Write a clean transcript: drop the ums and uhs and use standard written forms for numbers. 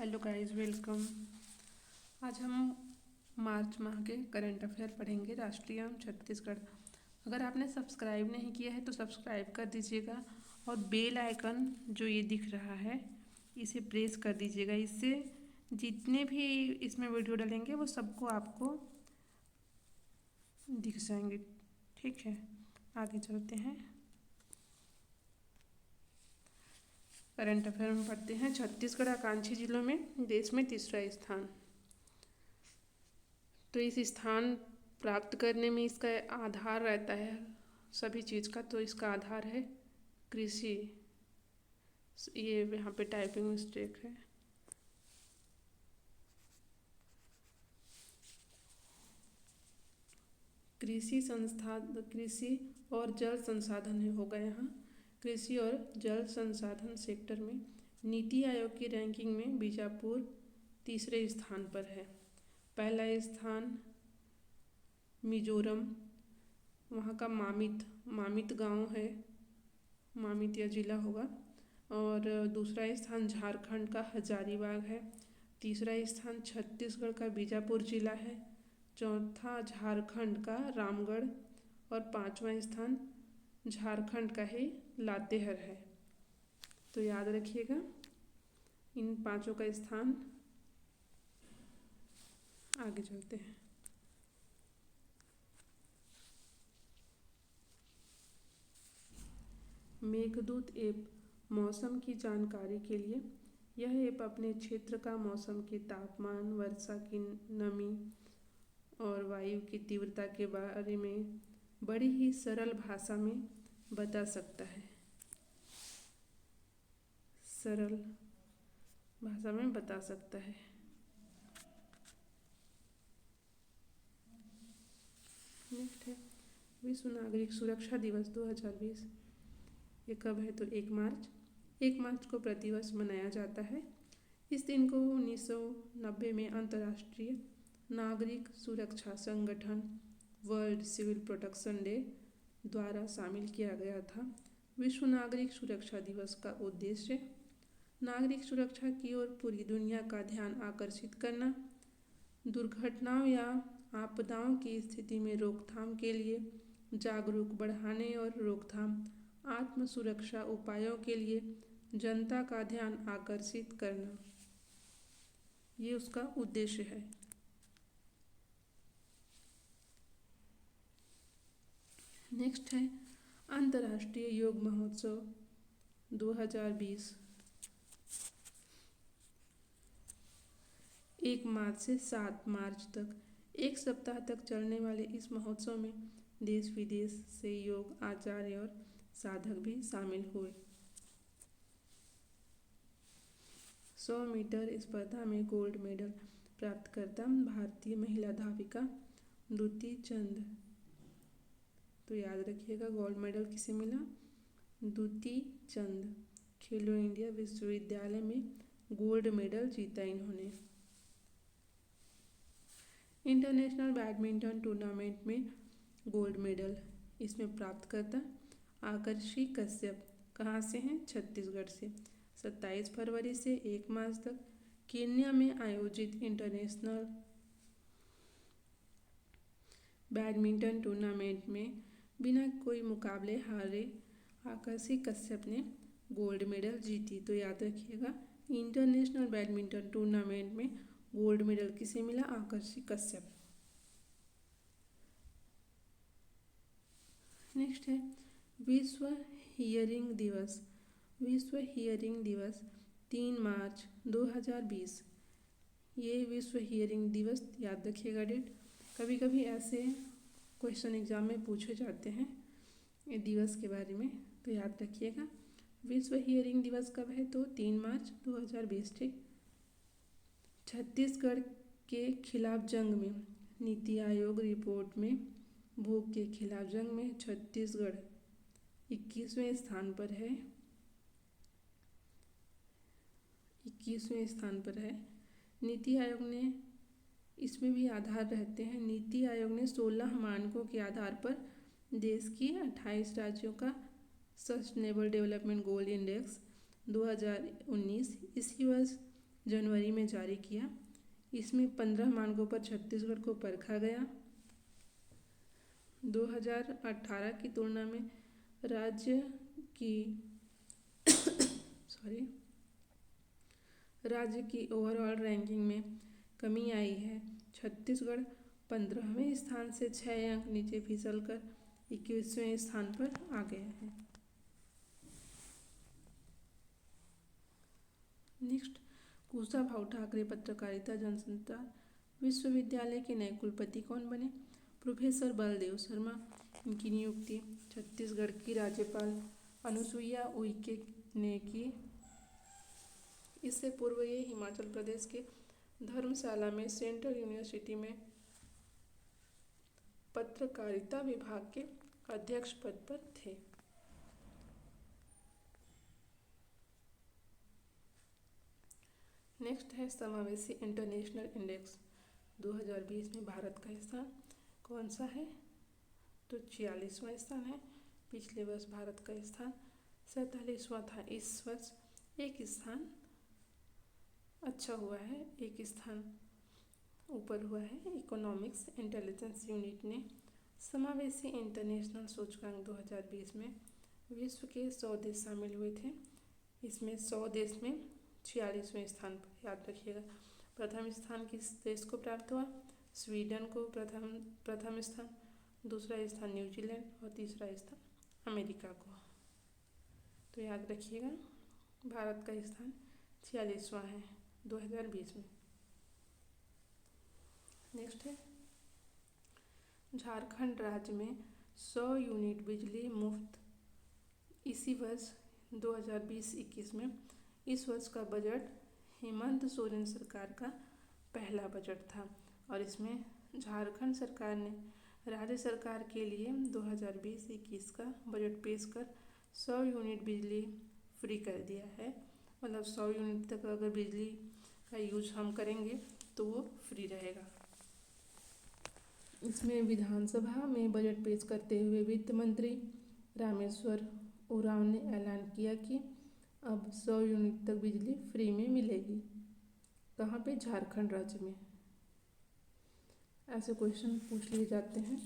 Hello guys, welcome. आज हम मार्च माह के करंट अफेयर पढ़ेंगे, राष्ट्रीय एवं छत्तीसगढ़। अगर आपने सब्सक्राइब नहीं किया है तो सब्सक्राइब कर दीजिएगा और बेल आइकन जो ये दिख रहा है इसे प्रेस कर दीजिएगा। इससे जितने भी इसमें वीडियो डालेंगे वो सबको आपको दिख जाएंगे। ठीक है, आगे चलते हैं। करंट अफेयर में पढ़ते हैं, छत्तीसगढ़ आकांक्षी जिलों में देश में तीसरा स्थान। तो इस स्थान प्राप्त करने में इसका आधार रहता है सभी चीज़ का। तो इसका आधार है कृषि। ये यहाँ पे टाइपिंग मिस्टेक है। कृषि और जल संसाधन होगा यहाँ। कृषि और जल संसाधन सेक्टर में नीति आयोग की रैंकिंग में बीजापुर तीसरे स्थान पर है। पहला स्थान मिजोरम, वहाँ का मामित गांव है, मामित या जिला होगा। और दूसरा स्थान झारखंड का हजारीबाग है। तीसरा स्थान छत्तीसगढ़ का बीजापुर जिला है। चौथा झारखंड का रामगढ़ और पांचवा स्थान झारखंड का ही लातेहार है। तो याद रखिएगा इन पांचों का स्थान। आगे चलते हैं। मेघदूत ऐप मौसम की जानकारी के लिए। यह ऐप अपने क्षेत्र का मौसम के तापमान, वर्षा की नमी और वायु की तीव्रता के बारे में बड़ी ही सरल भाषा में बता सकता है। सरल भाषा में बता सकता है। नेक्स्ट है विश्व नागरिक सुरक्षा दिवस 2020। ये कब है? तो 1 मार्च को प्रतिवर्ष मनाया जाता है। इस दिन को 1990 में अंतर्राष्ट्रीय नागरिक सुरक्षा संगठन वर्ल्ड सिविल प्रोटेक्शन डे द्वारा शामिल किया गया था। विश्व नागरिक सुरक्षा दिवस का उद्देश्य नागरिक सुरक्षा की ओर पूरी दुनिया का ध्यान आकर्षित करना, दुर्घटनाओं या आपदाओं की स्थिति में रोकथाम के लिए जागरूक बढ़ाने और रोकथाम आत्म सुरक्षा उपायों के लिए जनता का ध्यान आकर्षित करना, ये उसका उद्देश्य है। नेक्स्ट है अंतर्राष्ट्रीय योग महोत्सव 2020। 1 मार्च से 7 मार्च तक 1 सप्ताह तक चलने वाले इस महोत्सव में देश विदेश से योग आचार्य और साधक भी शामिल हुए। 100 मीटर स्पर्धा में गोल्ड मेडल प्राप्त करता भारतीय महिला धाविका द्युति चंद। तो याद रखिएगा गोल्ड मेडल किसे मिला? द्युति चंद। खेलो इंडिया विश्वविद्यालय में गोल्ड मेडल जीता इन्होंने। इंटरनेशनल बैडमिंटन टूर्नामेंट में गोल्ड मेडल इसमें प्राप्त करता आकर्षी कश्यप। कहाँ से हैं? छत्तीसगढ़ से। 27 फरवरी से 1 मार्च तक केन्या में आयोजित इंटरनेशनल बैडमिंटन टूर्नामेंट में बिना कोई मुकाबले हारे आकर्षी कश्यप ने गोल्ड मेडल जीती। तो याद रखिएगा इंटरनेशनल बैडमिंटन टूर्नामेंट में गोल्ड मेडल किसे मिला? आकर्षी कश्यप। नेक्स्ट है विश्व हियरिंग दिवस। विश्व हियरिंग दिवस 3 मार्च 2020। ये विश्व हियरिंग दिवस याद रखिएगा डेट। कभी कभी ऐसे क्वेश्चन एग्जाम में पूछे जाते हैं ये दिवस के बारे में, तो याद रखिएगा। विश्व हियरिंग दिवस कब है? तो 3 मार्च 2020। ठीक। छत्तीसगढ़ के खिलाफ जंग में नीति आयोग रिपोर्ट में भूख के खिलाफ जंग में छत्तीसगढ़ 21वें स्थान पर है। 21वें स्थान पर है। नीति आयोग ने इसमें भी आधार रहते हैं। नीति आयोग ने 16 मानकों के आधार पर देश की 28 राज्यों का सस्टेनेबल डेवलपमेंट गोल इंडेक्स 2019 इसी वर्ष जनवरी में जारी किया। इसमें 15 मानकों पर छत्तीसगढ़ को परखा गया। 2018 की तुलना में राज्य की ओवरऑल रैंकिंग में कमी आई है। छत्तीसगढ़ 15वें स्थान से 6 अंक नीचे फिसलकर 21वें स्थान पर आ गया है। नेक्स्ट, कुशाभाऊ ठाकरे पत्रकारिता जनसंचार विश्वविद्यालय के नए कुलपति कौन बने? प्रोफेसर बलदेव शर्मा। इनकी नियुक्ति छत्तीसगढ़ की राज्यपाल अनुसुईया उइके ने की। इससे पूर्व ये हिमाचल प्रदेश के धर्मशाला में सेंट्रल यूनिवर्सिटी में पत्रकारिता विभाग के अध्यक्ष पद पर थे। नेक्स्ट है समावेशी इंटरनेशनल इंडेक्स 2020 में भारत का स्थान कौन सा है? तो 46वां स्थान है। पिछले वर्ष भारत का स्थान 47वां था। इस वर्ष एक स्थान अच्छा हुआ है, एक स्थान ऊपर हुआ है। इकोनॉमिक्स इंटेलिजेंस यूनिट ने समावेशी इंटरनेशनल सूचकांक 2020 में विश्व के 100 देश शामिल हुए थे। इसमें 100 देश में 46वें स्थान पर, याद रखिएगा। प्रथम स्थान किस देश को प्राप्त हुआ? स्वीडन को प्रथम स्थान, दूसरा स्थान न्यूजीलैंड और तीसरा स्थान अमेरिका को। तो याद रखिएगा, भारत का स्थान 46वां है 2020 में। नेक्स्ट है, झारखंड राज्य में 100 यूनिट बिजली मुफ्त इसी वर्ष 2020-21 में। इस वर्ष का बजट हेमंत सोरेन सरकार का पहला बजट था और इसमें झारखंड सरकार ने राज्य सरकार के लिए 2020-21 का बजट पेश कर 100 यूनिट बिजली फ्री कर दिया है। मतलब 100 यूनिट तक अगर बिजली का यूज हम करेंगे तो वो फ्री रहेगा। इसमें विधानसभा में बजट पेश करते हुए वित्त मंत्री रामेश्वर उरांव ने ऐलान किया कि अब 100 यूनिट तक बिजली फ्री में मिलेगी। कहाँ पे? झारखंड राज्य में। ऐसे क्वेश्चन पूछ लिए जाते हैं।